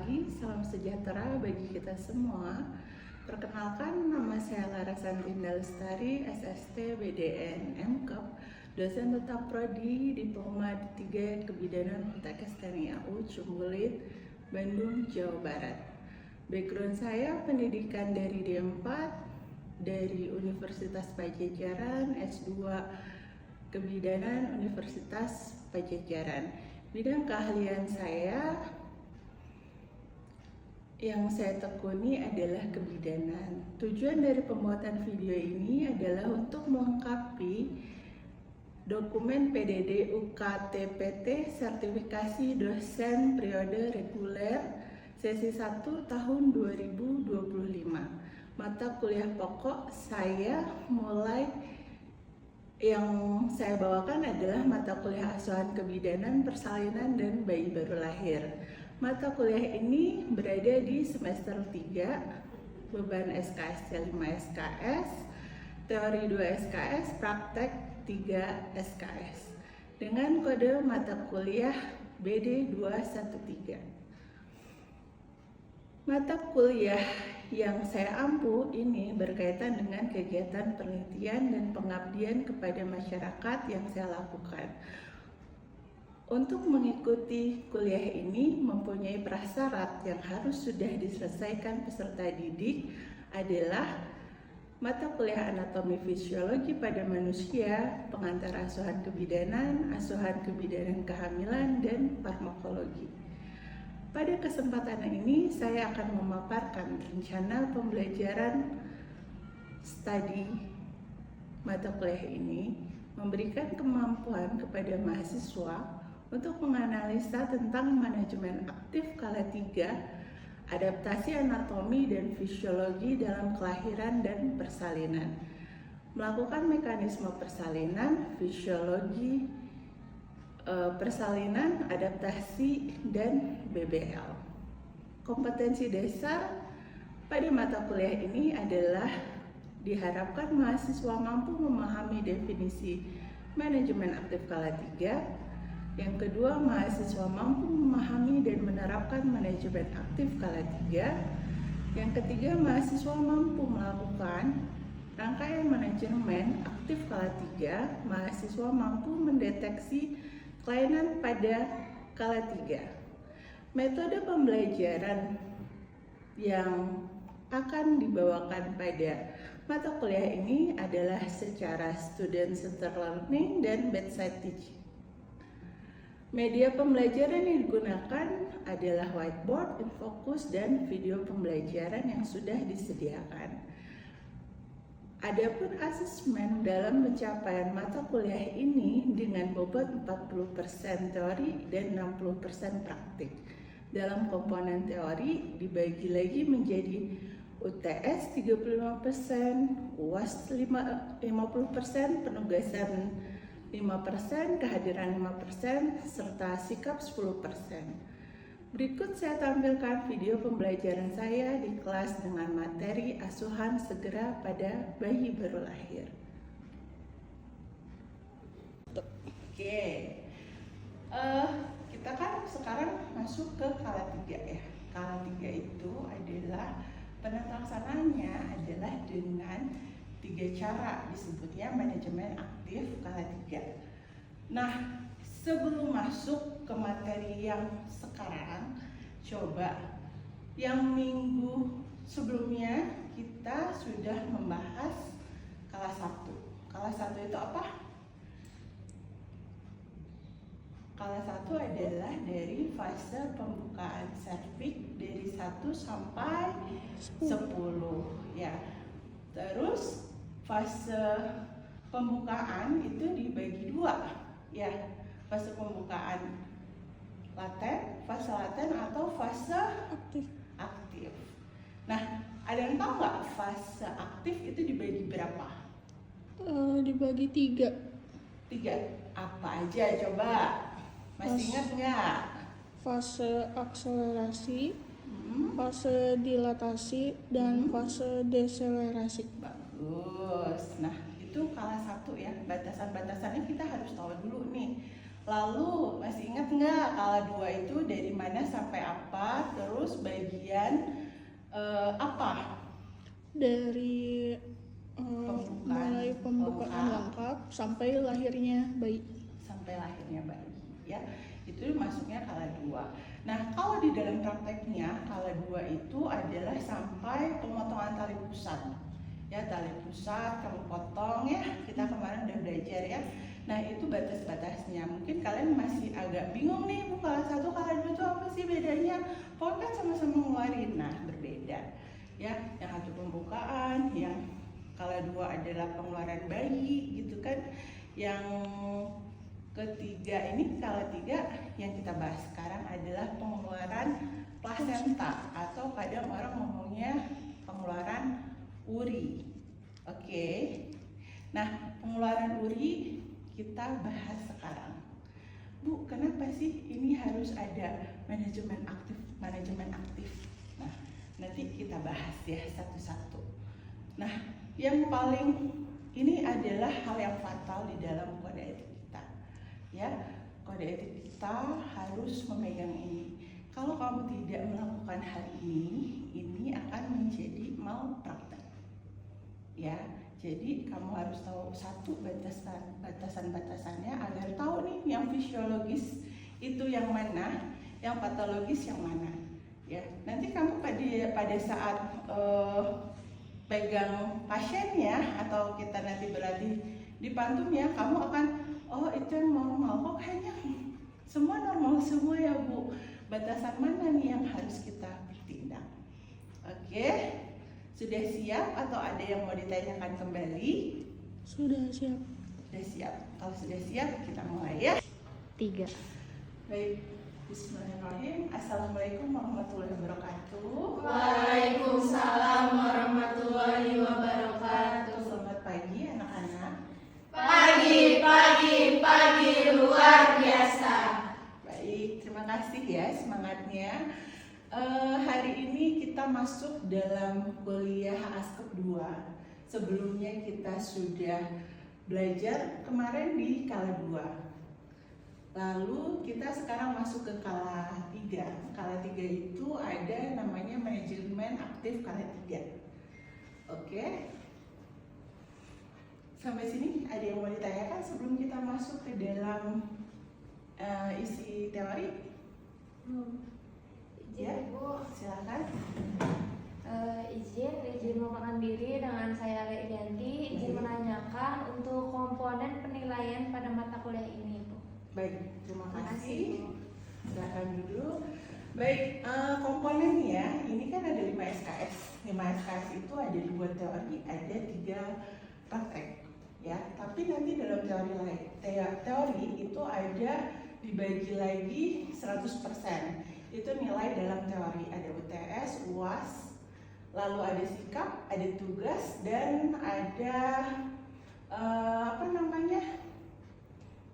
pagi, salam sejahtera bagi kita semua. Perkenalkan, nama saya Larasanti Lestari, SST BDN MKep, dosen tetap prodi Diploma D3 Kebidanan Poltekkes TNI AU Cumbulit, Bandung, Jawa Barat. Background saya pendidikan dari D4, dari Universitas Pajajaran, S2 Kebidanan Universitas Pajajaran. Bidang keahlian saya yang saya tekuni adalah kebidanan. Tujuan dari pembuatan video ini adalah untuk melengkapi dokumen PDD UKTPT sertifikasi dosen periode reguler sesi 1 tahun 2025. Mata kuliah pokok saya yang saya bawakan adalah mata kuliah asuhan kebidanan, persalinan, dan bayi baru lahir. Mata kuliah ini berada di semester 3, beban SKS 5 SKS, teori 2 SKS, praktek 3 SKS, dengan kode mata kuliah BD 213. Mata kuliah yang saya ampu ini berkaitan dengan kegiatan penelitian dan pengabdian kepada masyarakat yang saya lakukan. Untuk mengikuti kuliah ini mempunyai prasyarat yang harus sudah diselesaikan peserta didik adalah mata kuliah anatomi fisiologi pada manusia, pengantar asuhan kebidanan kehamilan, dan farmakologi. Pada kesempatan ini saya akan memaparkan rencana pembelajaran studi mata kuliah ini, memberikan kemampuan kepada mahasiswa untuk menganalisa tentang manajemen aktif skala 3, adaptasi anatomi dan fisiologi dalam kelahiran dan persalinan, melakukan mekanisme persalinan, fisiologi persalinan, adaptasi, dan BBL. Kompetensi dasar pada mata kuliah ini adalah diharapkan mahasiswa mampu memahami definisi manajemen aktif skala 3. Yang kedua, mahasiswa mampu memahami dan menerapkan manajemen aktif skala 3. Yang ketiga, mahasiswa mampu melakukan rangkaian manajemen aktif skala 3. Mahasiswa mampu mendeteksi kelainan pada skala 3. Metode pembelajaran yang akan dibawakan pada mata kuliah ini adalah secara student-centered learning dan bedside teaching. Media pembelajaran yang digunakan adalah whiteboard, infocus, dan video pembelajaran yang sudah disediakan. Adapun asesmen dalam pencapaian mata kuliah ini dengan bobot 40% teori dan 60% praktik. Dalam komponen teori dibagi lagi menjadi UTS 35%, UAS 50%, penugasan 5%, kehadiran 5%, serta sikap 10%. Berikut saya tampilkan video pembelajaran saya di kelas dengan materi asuhan segera pada bayi baru lahir. Oke, kita kan sekarang masuk ke skala 3 ya. Skala 3 itu adalah penataksanaannya adalah dengan 3 cara, disebutnya manajemen aktif skala 3. Nah, sebelum masuk ke materi yang sekarang, coba yang minggu sebelumnya kita sudah membahas skala 1. Skala 1 itu apa? Skala 1 adalah dari fase pembukaan serviks dari 1 sampai 10 ya. Terus fase pembukaan itu dibagi 2 ya. Fase pembukaan fase laten atau fase aktif. Nah, ada yang tahu nggak fase aktif itu dibagi berapa? Dibagi 3. 3. Apa aja coba? Masih ingat nggak? Fase akselerasi, fase dilatasi, dan fase deselerasi. Bagus. Nah, itu skala 1 ya. Batasan-batasannya kita harus tahu dulu nih. Lalu masih ingat nggak kala 2 itu dari mana sampai apa? Terus bagian apa? Dari mulai pembukaan lengkap sampai lahirnya bayi. Sampai lahirnya bayi, ya. Itu masuknya kala 2. Nah, kalau di dalam prakteknya kala 2 itu adalah sampai pemotongan tali pusat. Ya, tali pusat kamu potong ya. Kita kemarin udah belajar ya. Nah, itu batas-batasnya. Mungkin kalian masih agak bingung nih, Bu, kala 1 kala 2 itu apa sih bedanya? Pokoknya kan sama-sama ngeluarin. Nah, berbeda. Ya, yang satu pembukaan, yang kala 2 adalah pengeluaran bayi gitu kan. Yang ketiga ini kala 3 yang kita bahas sekarang adalah pengeluaran plasenta atau kadang orang ngomongnya pengeluaran URI. Oke. Nah, pengeluaran URI kita bahas sekarang. Bu, kenapa sih ini harus ada manajemen aktif, manajemen aktif? Nah, nanti kita bahas ya satu-satu. Nah, yang paling ini adalah hal yang fatal di dalam kode etik kita. Ya, kode etik kita harus memegang ini. Kalau kamu tidak melakukan hal ini akan menjadi malpraktek. Ya, jadi kamu harus tahu satu batasan-batasannya agar tahu nih yang fisiologis itu yang mana, yang patologis yang mana. Ya, nanti kamu pada saat pegang pasiennya atau kita nanti berlatih di pantum ya, kamu akan oh itu yang normal, kok kayaknya semua normal semua ya Bu. Batasan mana nih yang harus kita bertindak? Oke, sudah siap atau ada yang mau ditanyakan kembali? Sudah siap. Sudah siap. Kalau sudah siap kita mulai ya. 3. Baik, bismillahirrahmanirrahim. Assalamualaikum warahmatullahi wabarakatuh. Waalaikumsalam warahmatullahi wabarakatuh. Selamat pagi anak-anak. Pagi luar biasa. Baik, terima kasih ya semangatnya. Hari ini kita masuk dalam kuliah Askep 2. Sebelumnya kita sudah belajar kemarin di kala 2. Lalu kita sekarang masuk ke kala 3. Kala 3 itu ada namanya manajemen aktif kala 3. Oke. Sampai sini ada yang mau ditanyakan sebelum kita masuk ke dalam isi teori? Ya, Bu, silakan. izin merupakan diri dengan saya Leilianti. Izin menanyakan untuk komponen penilaian pada mata kuliah ini, Bu. Baik, terima Terima kasih, kasih. Bu. Silakan dulu. Baik, komponennya ini kan ada 5 SKS. 5 SKS itu ada 2 teori, ada 3 praktek. Ya, tapi nanti dalam teori itu ada dibagi lagi 100%. Itu nilai dalam teori, ada UTS, UAS, lalu ada sikap, ada tugas, dan ada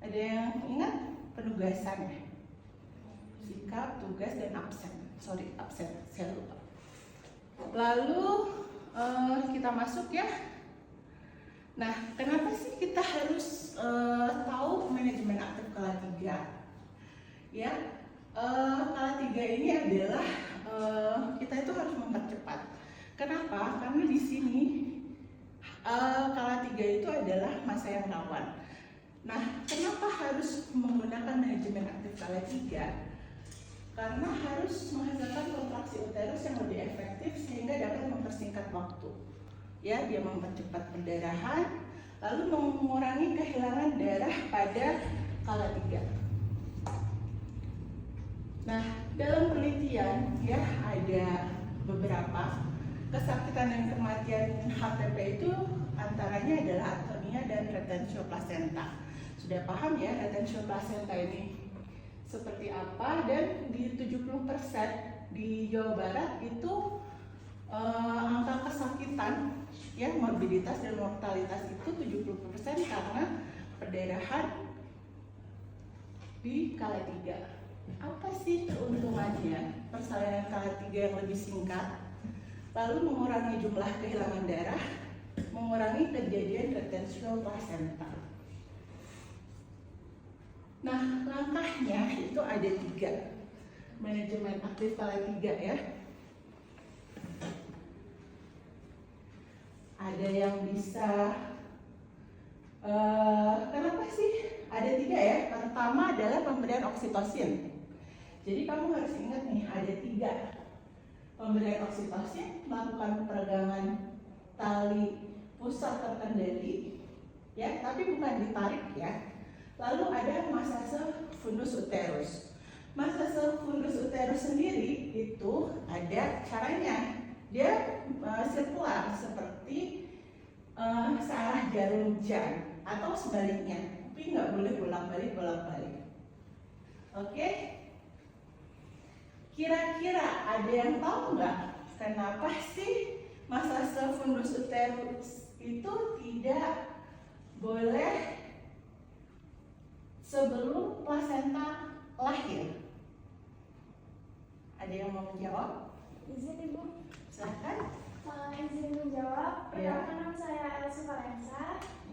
ada yang ingat penugasan ya? Sikap, tugas, dan absen. Saya lupa. Lalu kita masuk ya. Nah, kenapa sih kita harus tahu manajemen aktif kala 3? Ya, kala 3 ini adalah kita itu harus mempercepat. Kenapa? Karena di sini kala 3 itu adalah masa yang rawan. Nah, kenapa harus menggunakan manajemen aktif kala 3? Karena harus menghasilkan kontraksi uterus yang lebih efektif sehingga dapat mempersingkat waktu. Ya, dia mempercepat perdarahan, lalu mengurangi kehilangan darah pada kala 3. Nah, dalam penelitian ya ada beberapa kesakitan dan kematian HPP itu antaranya adalah atonia dan retensio placenta. Sudah paham ya retensio placenta ini seperti apa, dan di 70% di Jawa Barat itu angka kesakitan ya morbiditas dan mortalitas itu 70% karena perdarahan di kala 3. Apa sih keuntungannya persalinan kala 3 yang lebih singkat, lalu mengurangi jumlah kehilangan darah, mengurangi kejadian retensio placenta. Nah, Nah, langkahnya itu ada 3. Manajemen aktif skala 3 ya. Ada yang bisa kenapa sih ada 3 ya? Pertama adalah pemberian oksitosin. Jadi kamu harus ingat nih, ada 3. Pemberian oksitosin, melakukan peregangan tali pusat terkendali, ya, tapi bukan ditarik ya. Lalu ada massage fundus uterus. Massage fundus uterus sendiri itu ada caranya. Dia sirkular seperti searah jarum jam atau sebaliknya, tapi nggak boleh bolak-balik. Oke? Kira-kira ada yang tahu nggak kenapa sih massage fundus uterus itu tidak boleh sebelum plasenta lahir? Ada yang mau menjawab? Izin Ibu. Silakan. Izin menjawab. Ya. Perkenalkan nama saya Elsa Valensa.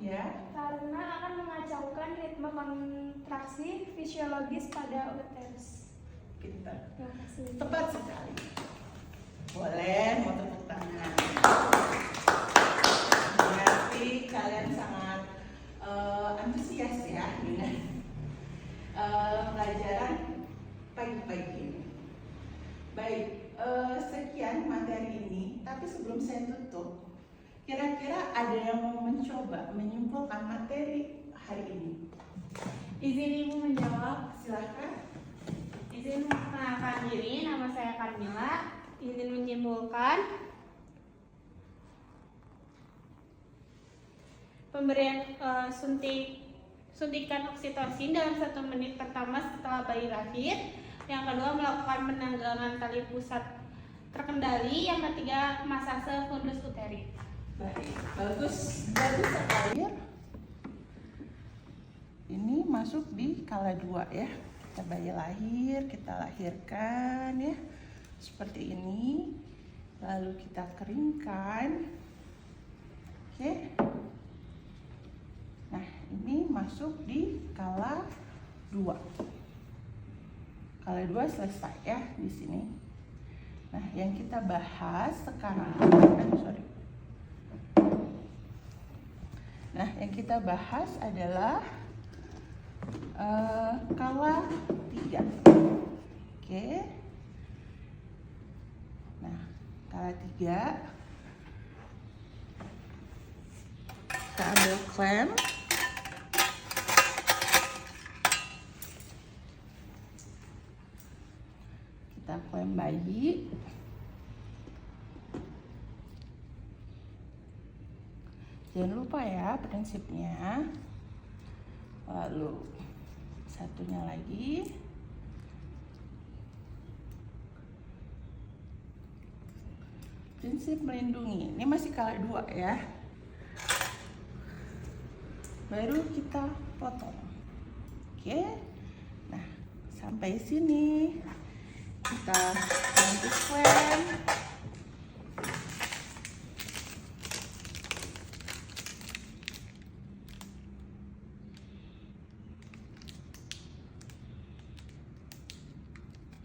Ya. Karena akan mengacaukan ritme kontraksi fisiologis pada uterus. Pintar. Terima kasih. Tepat sekali. Boleh, mau tepuk tangan. Berarti kalian sangat antusias ya dengan pelajaran pagi-pagi ini. Baik, sekian materi ini. Tapi sebelum saya tutup, kira-kira ada yang mau mencoba menyimpulkan materi hari ini? Izin Ibu menjawab. Silahkan. Izin memperkenalkan diri, nama saya Carmila. Izin menyimpulkan. Pemberian suntikan oksitosin dalam 1 menit pertama setelah bayi lahir. Yang kedua, melakukan penanggalan tali pusat terkendali. Yang ketiga, massage fundus uteri. Baik, bagus sekali. Ini masuk di skala 2 ya. Kita bayi lahir, kita lahirkan ya. Seperti ini. Lalu kita keringkan. Oke. Nah, ini masuk di skala 2. Skala 2 selesai ya di sini. Nah, yang kita bahas sekarang, Nah, yang kita bahas adalah skala 3. Oke. Nah, skala 3. Kita ambil klem. Kita klem bayi. Jangan lupa ya prinsipnya. Lalu satunya lagi. Prinsip melindungi. Ini masih skala 2 ya. Baru kita potong. Oke. Nah, sampai sini kita lanjut klem.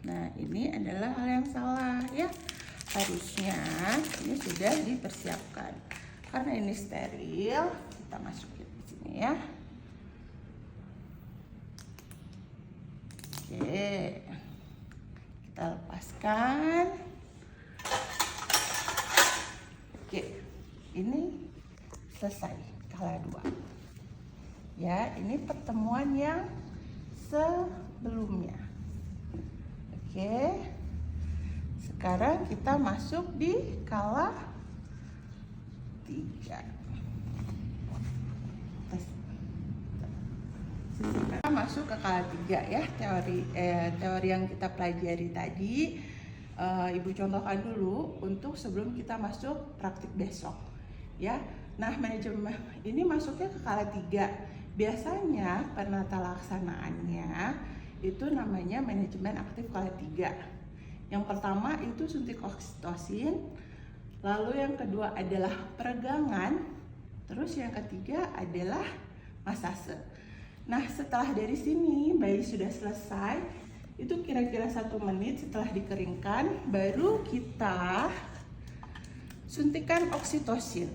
Nah, ini adalah hal yang salah ya. Harusnya ini sudah dipersiapkan. Karena ini steril, kita masukin di sini ya. Oke. Kita lepaskan. Oke. Ini selesai skala 2. Ya, ini pertemuan yang sebelumnya. Oke, sekarang kita masuk di skala 3. Kita masuk ke skala 3 ya, teori yang kita pelajari tadi. Ibu contohkan dulu untuk sebelum kita masuk praktik besok ya. Nah, manajemen ini masuknya ke skala 3. Biasanya penata laksanaannya itu namanya manajemen aktif skala 3. Yang pertama itu suntik oksitosin, lalu yang kedua adalah peregangan, terus yang ketiga adalah massase. Nah, setelah dari sini bayi sudah selesai, itu kira-kira 1 menit setelah dikeringkan, baru kita suntikan oksitosin,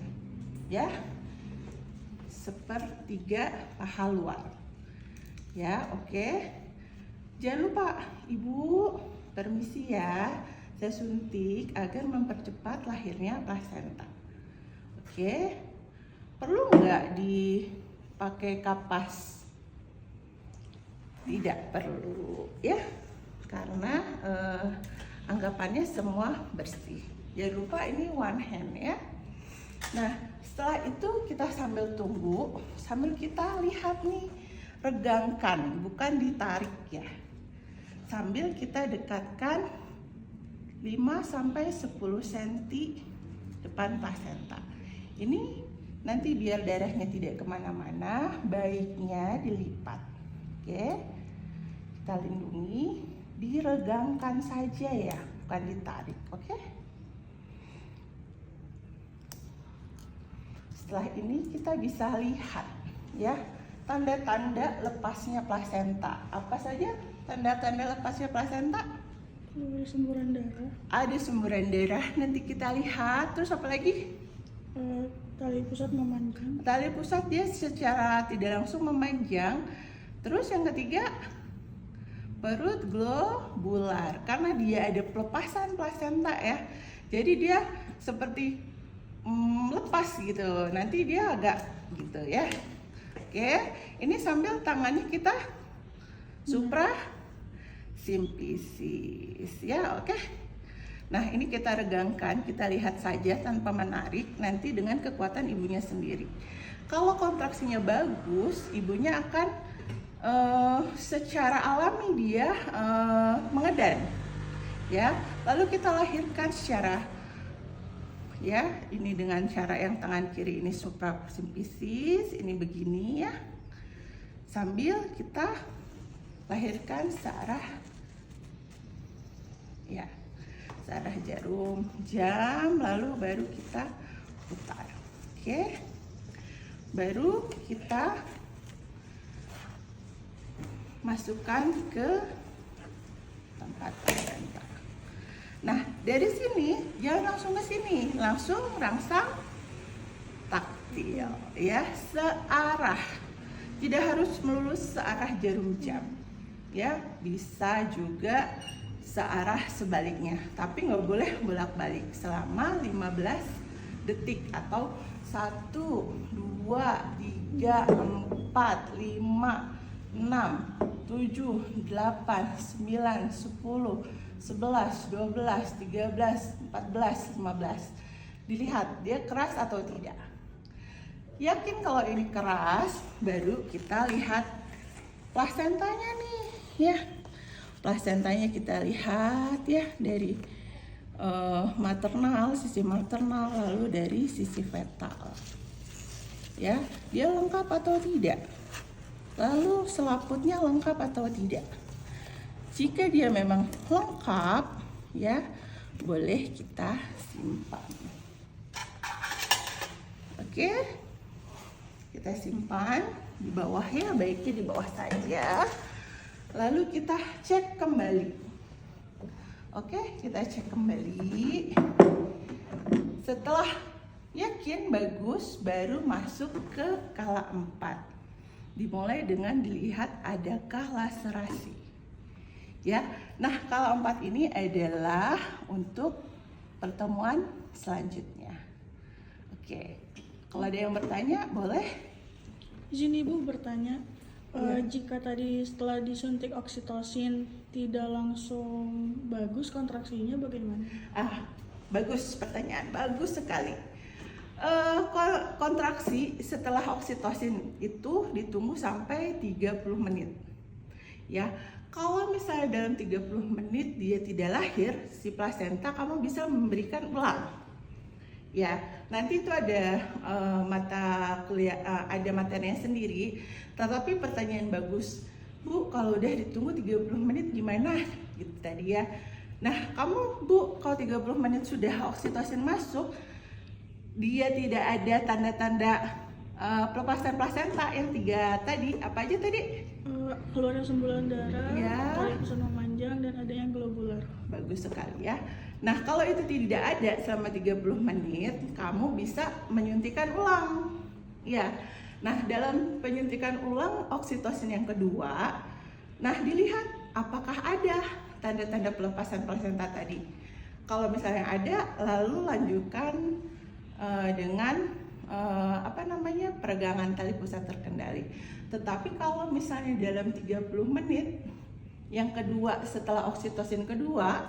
ya, sepertiga paha luar, ya, oke. Jangan lupa, Ibu, permisi ya, saya suntik agar mempercepat lahirnya plasenta, oke. Perlu nggak dipakai kapas? Tidak perlu ya, karena anggapannya semua bersih. Jangan lupa ini one hand ya. Nah, setelah itu kita sambil tunggu, sambil kita lihat nih, regangkan, bukan ditarik ya. Sambil kita dekatkan 5-10 cm depan plasenta. Ini nanti biar darahnya tidak kemana-mana, baiknya dilipat. Oke, kita lindungi, diregangkan saja ya, bukan ditarik, oke? Setelah ini kita bisa lihat ya, tanda-tanda lepasnya plasenta. Apa saja tanda-tanda lepasnya plasenta? Ada semburan darah, Ada semburan darah, nanti kita lihat. Terus apa lagi? tali pusat memanjang, Tali pusat dia secara tidak langsung memanjang. Terus yang ketiga, perut globular, karena dia ada pelepasan plasenta ya. Jadi dia seperti lepas gitu. Nanti dia agak gitu ya. Oke, ini sambil tangannya kita supra simplicis ya, oke. Nah, ini kita regangkan, kita lihat saja tanpa menarik, nanti dengan kekuatan ibunya sendiri. Kalau kontraksinya bagus, ibunya akan secara alami dia mengedan ya. Lalu kita lahirkan secara ya, ini dengan cara yang tangan kiri ini supra simplicis, ini begini ya, sambil kita lahirkan searah ya, searah jarum jam, lalu baru kita putar. Oke, baru kita masukkan ke tempat plasenta. Nah, dari sini jangan langsung ke sini, langsung rangsang taktil ya, searah. Tidak harus melulu searah jarum jam ya, bisa juga searah sebaliknya, tapi nggak boleh bolak-balik selama 15 detik atau 1, 2, 3, 4, 5, 6, 7, 8, 9, 10, 11, 12, 13, 14, 15. Dilihat dia keras atau tidak. Yakin kalau ini keras, baru kita lihat plasentanya nih ya. Plasentanya kita lihat ya, dari maternal, sisi maternal, lalu dari sisi fetal ya, dia lengkap atau tidak, lalu selaputnya lengkap atau tidak. Jika dia memang lengkap ya, boleh kita simpan. Oke, kita simpan di bawah ya, baiknya di bawah saja. Lalu kita cek kembali. Oke, kita cek kembali. Setelah yakin bagus, baru masuk ke kala 4. Dimulai dengan dilihat adakah laserasi. Ya. Nah, kala 4 ini adalah untuk pertemuan selanjutnya. Oke. Kalau ada yang bertanya, boleh? Izin Ibu bertanya, jika tadi setelah disuntik oksitosin tidak langsung bagus kontraksinya, bagaimana? Bagus pertanyaan, bagus sekali. Kontraksi setelah oksitosin itu ditunggu sampai 30 menit. Ya, kalau misalnya dalam 30 menit dia tidak lahir, si plasenta kamu bisa memberikan ulang. Ya, nanti itu ada mata kuliah, ada materinya sendiri. Tetapi pertanyaan bagus, Bu, kalau udah ditunggu 30 menit gimana? Gitu tadi ya. Nah, kamu Bu, kalau 30 menit sudah oksitosin masuk, dia tidak ada tanda-tanda pelepasan plasenta yang 3 tadi, apa aja tadi? Keluarnya sembulan darah, Ya. tali pusat memanjang, dan ada yang globular. Bagus sekali ya. Nah, kalau itu tidak ada selama 30 menit, kamu bisa menyuntikkan ulang. Ya. Nah, dalam penyuntikan ulang oksitosin yang kedua, nah dilihat apakah ada tanda-tanda pelepasan plasenta tadi. Kalau misalnya ada, lalu lanjutkan dengan peregangan tali pusat terkendali. Tetapi kalau misalnya dalam 30 menit yang kedua setelah oksitosin kedua,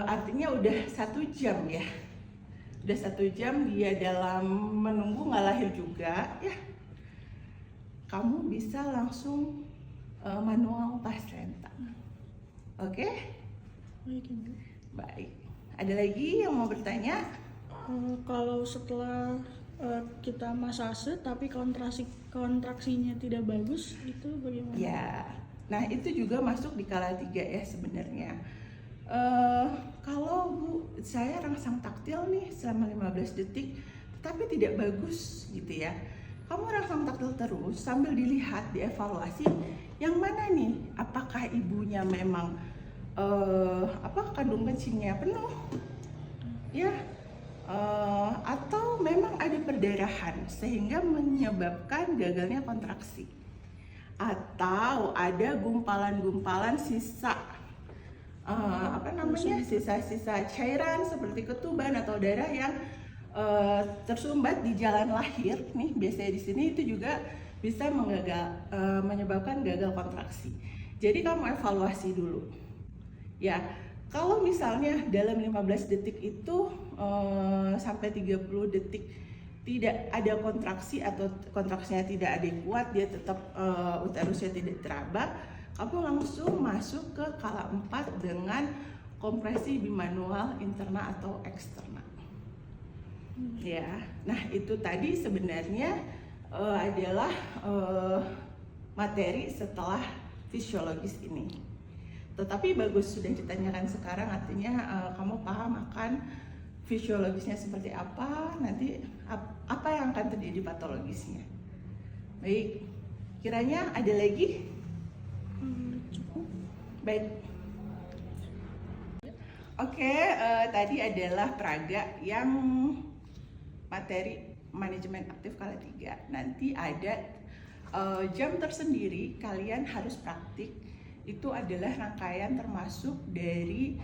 artinya udah 1 jam ya, udah 1 jam dia dalam menunggu nggak lahir juga ya, kamu bisa langsung manual plasenta. Oke? Baik, Ibu. Baik. Ada lagi yang mau bertanya? Kalau setelah kita masase tapi kontraksinya tidak bagus, itu bagaimana? Ya. Nah, itu juga masuk di kala 3 ya sebenarnya. Kalau Bu, saya rangsang taktil nih selama 15 detik tapi tidak bagus gitu ya. Kamu rangsang taktil terus sambil dilihat, dievaluasi yang mana nih? Apakah ibunya memang kandung kencingnya penuh? Ya. Atau memang ada perdarahan sehingga menyebabkan gagalnya kontraksi, atau ada gumpalan-gumpalan sisa sisa-sisa cairan seperti ketuban atau darah yang tersumbat di jalan lahir nih, biasanya di sini itu juga bisa menyebabkan gagal kontraksi. Jadi kamu evaluasi dulu ya. Kalau misalnya dalam 15 detik itu sampai 30 detik tidak ada kontraksi atau kontraksinya tidak adekuat, dia tetap uterusnya tidak teraba, kamu langsung masuk ke kala 4 dengan kompresi bimanual interna atau eksterna. Ya, nah itu tadi sebenarnya adalah materi setelah fisiologis ini. Tetapi bagus sudah ditanyakan sekarang, artinya kamu paham akan fisiologisnya seperti apa, nanti apa yang akan terjadi patologisnya. Baik, kiranya ada lagi? Cukup. Baik. Oke, tadi adalah peraga yang materi manajemen aktif kala 3. Nanti ada jam tersendiri, kalian harus praktik. Itu adalah rangkaian termasuk dari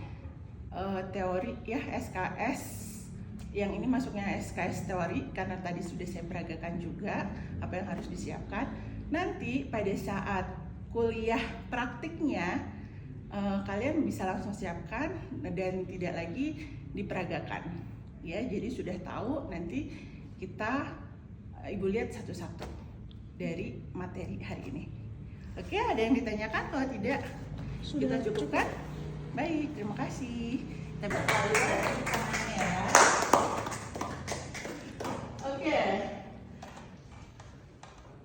teori ya, SKS. Yang ini masuknya SKS teori karena tadi sudah saya peragakan juga apa yang harus disiapkan. Nanti pada saat kuliah praktiknya kalian bisa langsung siapkan dan tidak lagi diperagakan ya. Jadi sudah tahu, nanti kita Ibu lihat satu-satu dari materi hari ini. Oke, ada yang ditanyakan? Kalau tidak, Sudah kita cukupkan. Baik, terima kasih. Kita berkali ya. Oke.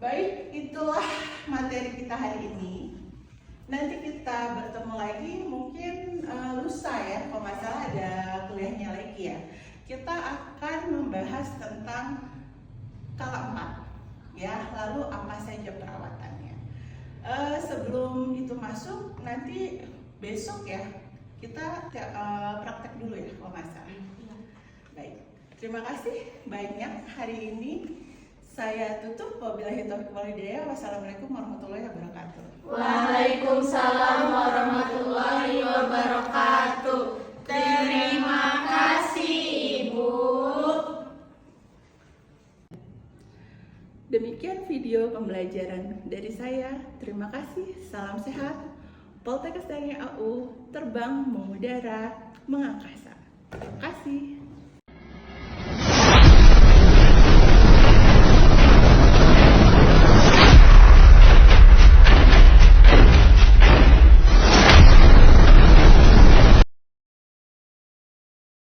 Baik, itulah materi kita hari ini. Nanti kita bertemu lagi mungkin lusa ya, kalau nggak salah ada kuliahnya lagi ya. Kita akan membahas tentang kala 4 ya, lalu apa saja perawatannya. Sebelum itu masuk, nanti besok ya kita praktek dulu ya kalau nggak salah. Baik, terima kasih banyak hari ini. Saya tutup. Wabillahi taufiq wal hidayah. Wassalamualaikum warahmatullahi wabarakatuh. Waalaikumsalam warahmatullahi wabarakatuh. Terima kasih Ibu. Demikian video pembelajaran dari saya. Terima kasih. Salam sehat. Poltekkes TNI AU, terbang, mengudara, mengangkasa. Terima kasih.